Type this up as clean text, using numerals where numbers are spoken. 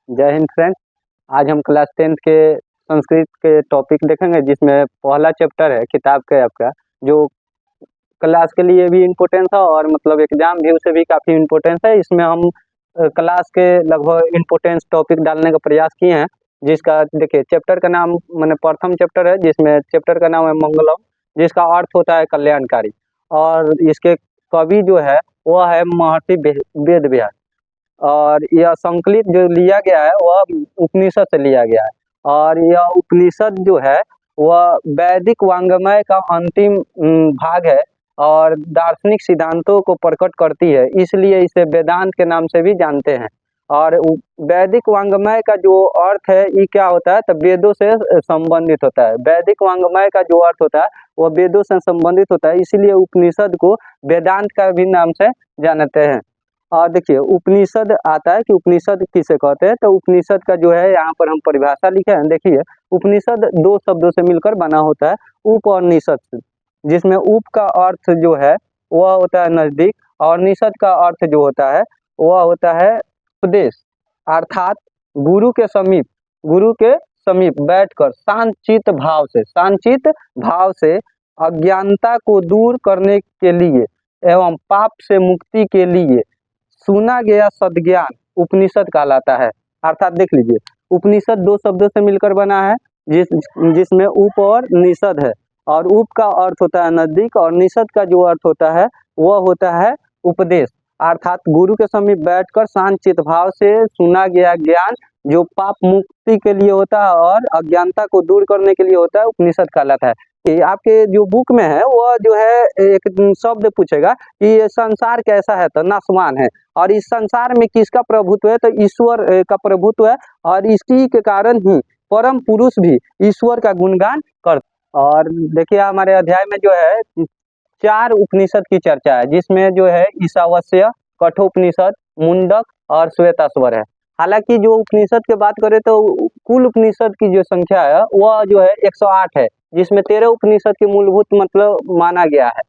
जय हिंद फ्रेंड्स। आज हम क्लास 10th के संस्कृत के टॉपिक देखेंगे, जिसमें पहला चैप्टर है किताब के आपका, जो क्लास के लिए भी इम्पोर्टेंस है और मतलब एग्जाम व्यू से भी काफ़ी इम्पोर्टेंस है। इसमें हम क्लास के लगभग इम्पोर्टेंस टॉपिक डालने का प्रयास किए हैं, जिसका देखिए चैप्टर का नाम मैंने प्रथम चैप्टर है, जिसमें चैप्टर का नाम है मंगलम, जिसका अर्थ होता है कल्याणकारी। और इसके कवि जो है वह है महर्षि वेद व्यास। और यह संकलित जो लिया गया है वह उपनिषद से लिया गया है। और यह उपनिषद जो है वह वैदिक वांग्मय का अंतिम भाग है और दार्शनिक सिद्धांतों को प्रकट करती है, इसलिए इसे वेदांत के नाम से भी जानते हैं। और वैदिक वांग्मय का जो अर्थ है ये क्या होता है, तो वेदों से संबंधित होता है। वैदिक वांग्मय का जो अर्थ होता है वह वेदों से संबंधित होता है, इसीलिए उपनिषद को वेदांत का भी नाम से जानते हैं। और देखिए उपनिषद आता है कि उपनिषद किसे कहते हैं, तो उपनिषद का जो है यहाँ पर हम परिभाषा लिखे हैं। देखिए उपनिषद दो शब्दों से मिलकर बना होता है, उप और निषद से, जिसमें उप का अर्थ जो है वह होता है नजदीक और निषद का अर्थ जो होता है वह होता है उपदेश, अर्थात गुरु के समीप बैठकर शांतचित्त भाव से अज्ञानता को दूर करने के लिए एवं पाप से मुक्ति के लिए सुना गया सद्ज्ञान उपनिषद कहलाता है। अर्थात देख लीजिए उपनिषद दो शब्दों से मिलकर बना है, जिसमें उप और निषद है। और उप का अर्थ होता है नजदीक और निषद का जो अर्थ होता है वह होता है उपदेश, अर्थात गुरु के समीप बैठकर शांत चित्त भाव से सुना गया ज्ञान जो पाप मुक्ति के लिए होता है और अज्ञानता को दूर करने के लिए होता है, उपनिषद कहलाता है। कि आपके जो बुक में है वह जो है एक शब्द पूछेगा कि ये संसार कैसा है, तो नाशवान है। और इस संसार में किसका प्रभुत्व है, तो ईश्वर का प्रभुत्व है। और इसी के कारण ही परम पुरुष भी ईश्वर का गुणगान करते। और देखिए हमारे अध्याय में जो है 4 उपनिषद की चर्चा है, जिसमें जो है ईशावास्य, कठोपनिषद, मुंडक और श्वेताश्वर है। हालांकि जो उपनिषद की बात करें तो कुल उपनिषद की जो संख्या है वह जो है 108 है, जिसमें 13 उपनिषद के मूलभूत मतलब माना गया है।